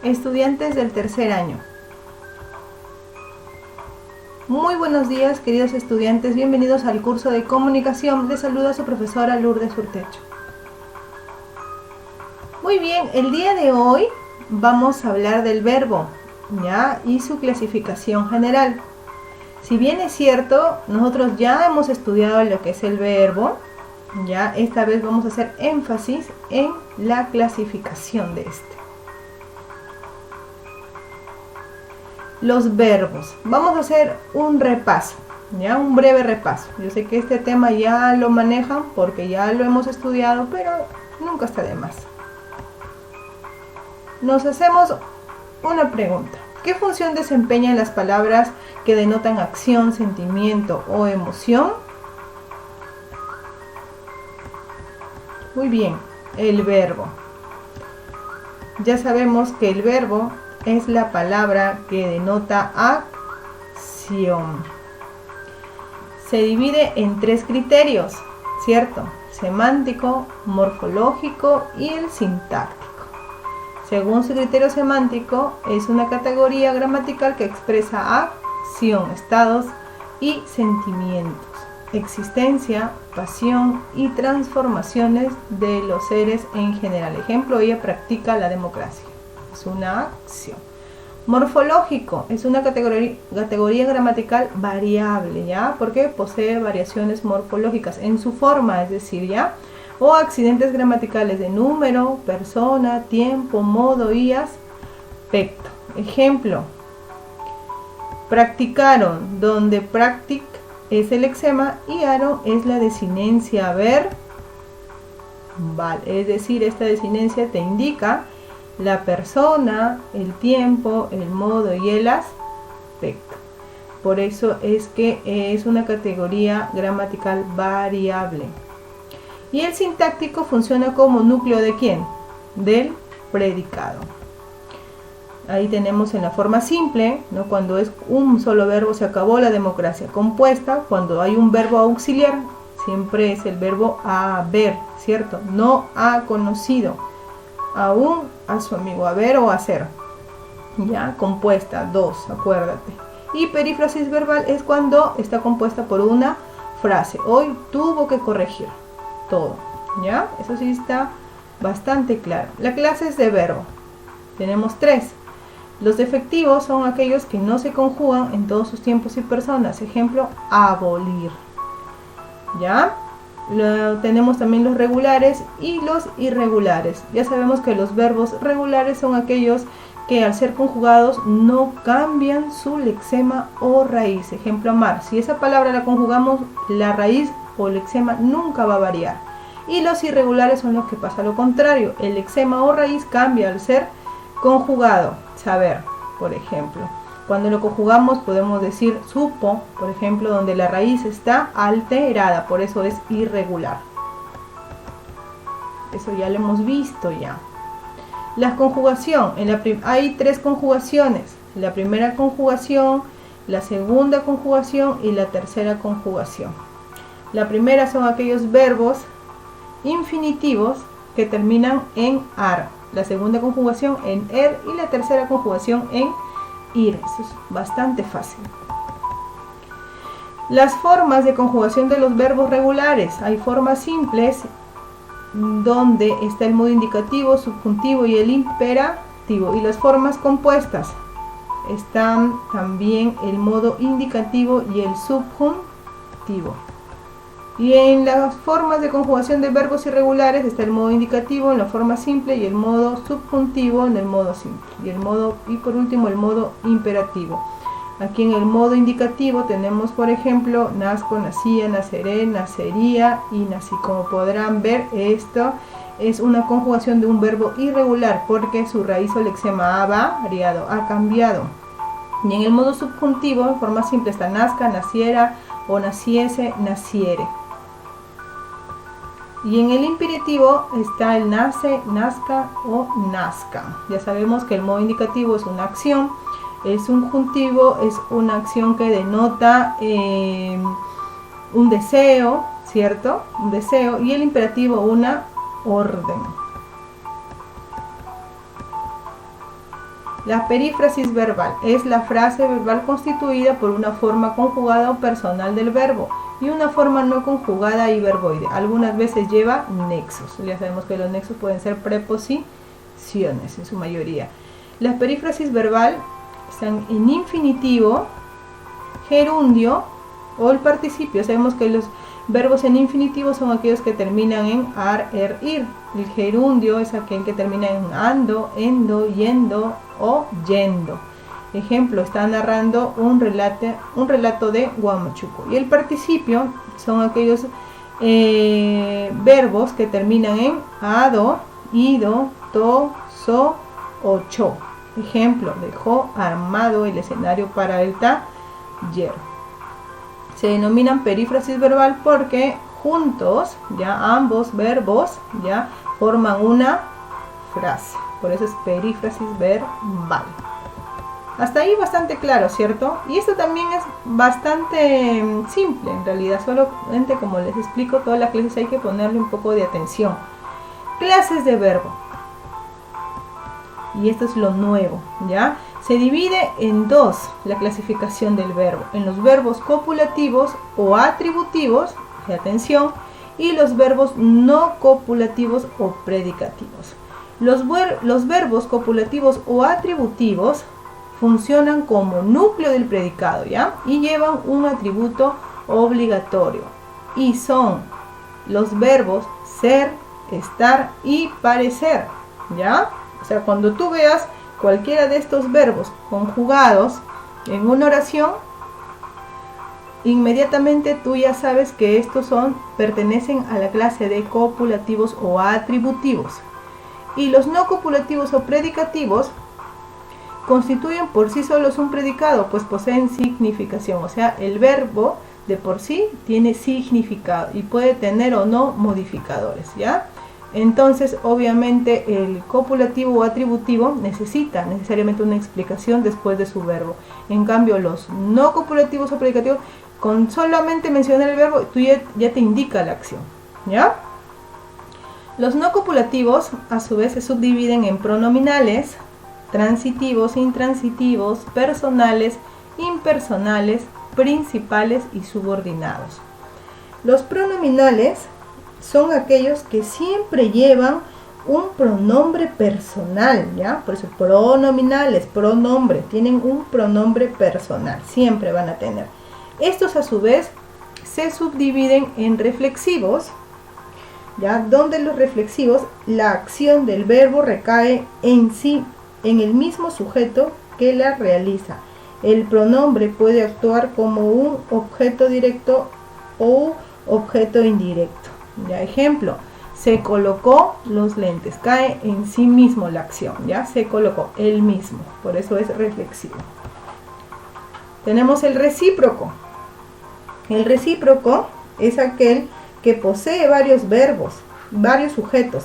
Estudiantes del tercer año. Muy buenos días, queridos estudiantes, bienvenidos al curso de comunicación. Les saluda su profesora Lourdes Urtecho. Muy bien, el día de hoy vamos a hablar del verbo, ¿ya? Y su clasificación general. Si bien es cierto, nosotros ya hemos estudiado lo que es el verbo, ya esta vez vamos a hacer énfasis en la clasificación de este. Los verbos. Vamos a hacer un repaso, ya un breve repaso. Yo sé que este tema ya lo manejan porque ya lo hemos estudiado, pero nunca está de más. Nos hacemos una pregunta. ¿Qué función desempeñan las palabras que denotan acción, sentimiento o emoción? Muy bien, el verbo. Ya sabemos que el verbo es la palabra que denota acción. Se divide en tres criterios, ¿cierto? Semántico, morfológico y el sintáctico. Según su criterio semántico, es una categoría gramatical que expresa acción, estados y sentimientos, existencia, pasión y transformaciones de los seres en general. Ejemplo, ella practica la democracia. Es una acción. Morfológico es una categoría gramatical variable, ¿ya? Porque posee variaciones morfológicas en su forma, es decir, ¿ya? O accidentes gramaticales de número, persona, tiempo, modo y aspecto. Ejemplo, practicaron, donde practic es el lexema y aro es la desinencia verbal. Es decir, esta desinencia te indica la persona, el tiempo, el modo y el aspecto. Por eso es que es una categoría gramatical variable. Y el sintáctico funciona como núcleo ¿de quién? Del predicado. Ahí tenemos en la forma simple, ¿no? Cuando es un solo verbo se acabó la democracia. Compuesta, cuando hay un verbo auxiliar, siempre es el verbo haber, ¿cierto? No ha conocido aún a su amigo, haber o hacer. Ya, compuesta, dos, acuérdate. Y perífrasis verbal es cuando está compuesta por una frase. Hoy tuvo que corregir todo, ¿ya? Eso sí está bastante claro. Las clases de verbo. Tenemos tres. Los defectivos son aquellos que no se conjugan en todos sus tiempos y personas. Ejemplo, abolir. ¿Ya? Tenemos también los regulares y los irregulares. Ya sabemos que los verbos regulares son aquellos que al ser conjugados no cambian su lexema o raíz. Ejemplo, amar. Si esa palabra la conjugamos, la raíz o lexema nunca va a variar. Y los irregulares son los que pasa lo contrario. El lexema o raíz cambia al ser conjugado. Saber, por ejemplo. Cuando lo conjugamos podemos decir supo, por ejemplo, donde la raíz está alterada, por eso es irregular. Eso ya lo hemos visto ya. La conjugación, hay tres conjugaciones. La primera conjugación, la segunda conjugación y la tercera conjugación. La primera son aquellos verbos infinitivos que terminan en ar. La segunda conjugación en er y la tercera conjugación en ir. Eso es bastante fácil. Las formas de conjugación de los verbos regulares. Hay formas simples donde está el modo indicativo, subjuntivo y el imperativo. Y las formas compuestas están también el modo indicativo y el subjuntivo. Y en las formas de conjugación de verbos irregulares está el modo indicativo en la forma simple y el modo subjuntivo en el modo simple. Y por último el modo imperativo. Aquí en el modo indicativo tenemos, por ejemplo, nazco, nacía, naceré, nacería y nací. Como podrán ver, esto es una conjugación de un verbo irregular porque su raíz o lexema ha variado, ha cambiado. Y en el modo subjuntivo, en forma simple, está nazca, naciera o naciese, naciere. Y en el imperativo está el nace, nazca o nazca. Ya sabemos que el modo indicativo es una acción, el subjuntivo es una acción que denota un deseo, ¿cierto? Un deseo, y el imperativo una orden. La perífrasis verbal es la frase verbal constituida por una forma conjugada o personal del verbo y una forma no conjugada y verboide. Algunas veces lleva nexos. Ya sabemos que los nexos pueden ser preposiciones en su mayoría. La perífrasis verbal están en infinitivo, gerundio o el participio. Sabemos que los verbos en infinitivo son aquellos que terminan en ar, er, ir. El gerundio es aquel que termina en ando, endo, yendo o yendo. Ejemplo, está narrando un relato de Huamachuco. Y el participio son aquellos verbos que terminan en ado, ido, to, so o cho. Ejemplo, dejó armado el escenario para el taller. Se denominan perífrasis verbal porque juntos, ya ambos verbos, ya forman una frase. Por eso es perífrasis verbal. Hasta ahí bastante claro, ¿cierto? Y esto también es bastante simple en realidad. Solamente como les explico todas las clases hay que ponerle un poco de atención. Clases de verbo. Y esto es lo nuevo, ¿ya? Se divide en dos la clasificación del verbo, en los verbos copulativos o atributivos, atención, y los verbos no copulativos o predicativos. Los verbos copulativos o atributivos funcionan como núcleo del predicado, ¿ya? Y llevan un atributo obligatorio. Y son los verbos ser, estar y parecer, ¿ya? O sea, cuando tú veas cualquiera de estos verbos conjugados en una oración, inmediatamente tú ya sabes que estos pertenecen a la clase de copulativos o atributivos. Y los no copulativos o predicativos constituyen por sí solos un predicado, pues poseen significación. O sea, el verbo de por sí tiene significado y puede tener o no modificadores, ¿ya? Entonces, obviamente, el copulativo o atributivo necesita necesariamente una explicación después de su verbo. En cambio, los no copulativos o predicativos, con solamente mencionar el verbo, tú ya te indica la acción, ¿ya? Los no copulativos, a su vez, se subdividen en pronominales, transitivos, intransitivos, personales, impersonales, principales y subordinados. Los pronominales son aquellos que siempre llevan un pronombre personal, ¿ya? Por eso pronominales, pronombre, tienen un pronombre personal, siempre van a tener. Estos a su vez se subdividen en reflexivos, ¿ya? Donde los reflexivos, la acción del verbo recae en sí, en el mismo sujeto que la realiza. El pronombre puede actuar como un objeto directo o objeto indirecto. Ya, ejemplo, se colocó los lentes, cae en sí mismo la acción, ya se colocó él mismo, por eso es reflexivo. Tenemos el recíproco. El recíproco es aquel que posee varios verbos, varios sujetos,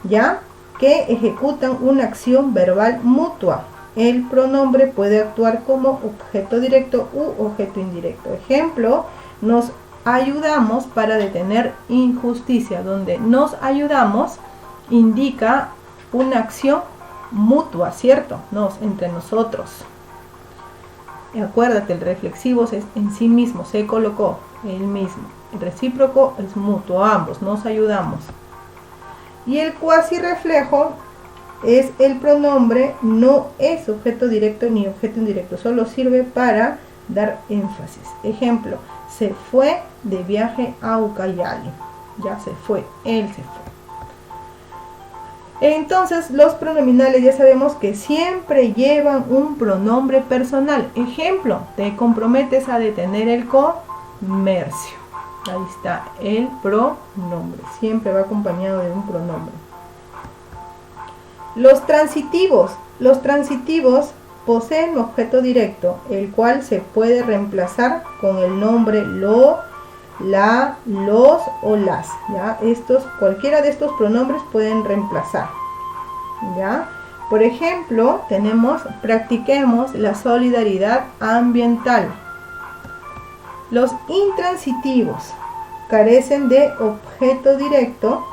ya que ejecutan una acción verbal mutua. El pronombre puede actuar como objeto directo u objeto indirecto. Ejemplo, nos ayudamos para detener injusticia, donde nos ayudamos indica una acción mutua, ¿cierto? Entre nosotros. Y acuérdate, el reflexivo es en sí mismo, se colocó él mismo. El recíproco es mutuo, ambos nos ayudamos. Y el cuasi reflejo es el pronombre, no es objeto directo ni objeto indirecto, solo sirve para dar énfasis. Ejemplo, se fue de viaje a Ucayali. Ya se fue, él se fue. Entonces, los pronominales ya sabemos que siempre llevan un pronombre personal. Ejemplo, te comprometes a detener el comercio. Ahí está el pronombre. Siempre va acompañado de un pronombre. Los transitivos. Los transitivos poseen objeto directo, el cual se puede reemplazar con el nombre lo, la, los o las. ¿Ya? Cualquiera de estos pronombres pueden reemplazar. ¿Ya? Por ejemplo, practiquemos la solidaridad ambiental. Los intransitivos carecen de objeto directo,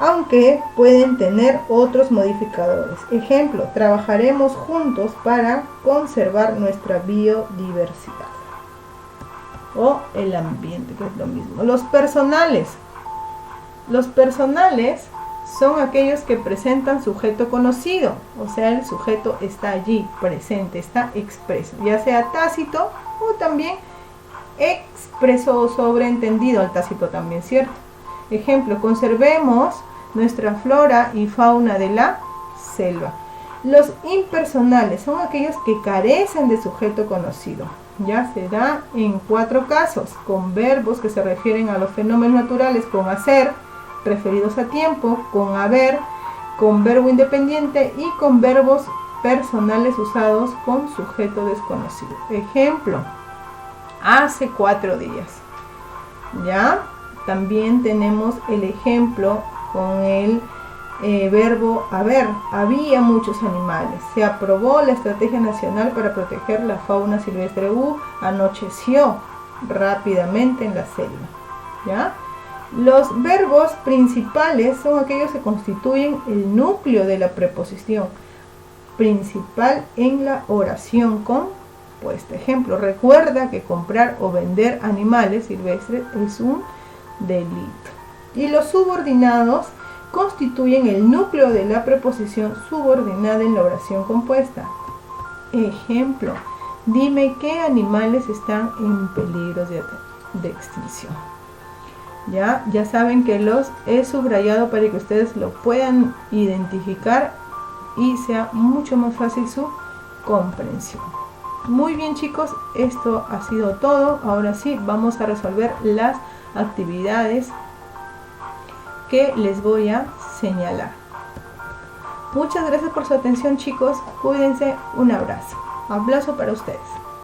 aunque pueden tener otros modificadores. Ejemplo, trabajaremos juntos para conservar nuestra biodiversidad. O el ambiente, que es lo mismo. Los personales. Los personales son aquellos que presentan sujeto conocido, o sea, el sujeto está allí, presente, está expreso, ya sea tácito o también expreso o sobreentendido, el tácito también, ¿cierto? Ejemplo, conservemos nuestra flora y fauna de la selva. Los impersonales son aquellos que carecen de sujeto conocido. Ya se da en 4 casos, con verbos que se refieren a los fenómenos naturales, con hacer, referidos a tiempo, con haber, con verbo independiente y con verbos personales usados con sujeto desconocido. Ejemplo, hace 4 días. Ya, también tenemos el ejemplo con el verbo haber. Había muchos animales. Se aprobó la Estrategia Nacional para proteger la fauna silvestre. Anocheció rápidamente en la selva. ¿Ya? Los verbos principales son aquellos que constituyen el núcleo de la preposición principal en la oración compuesta. Ejemplo, recuerda que comprar o vender animales silvestres es un delito. Y los subordinados constituyen el núcleo de la preposición subordinada en la oración compuesta. Ejemplo, dime qué animales están en peligro de extinción. Ya saben que los he subrayado para que ustedes lo puedan identificar y sea mucho más fácil su comprensión. Muy bien, chicos, esto ha sido todo. Ahora sí, vamos a resolver las actividades que les voy a señalar. Muchas gracias por su atención, chicos. Cuídense. Un abrazo. Abrazo para ustedes.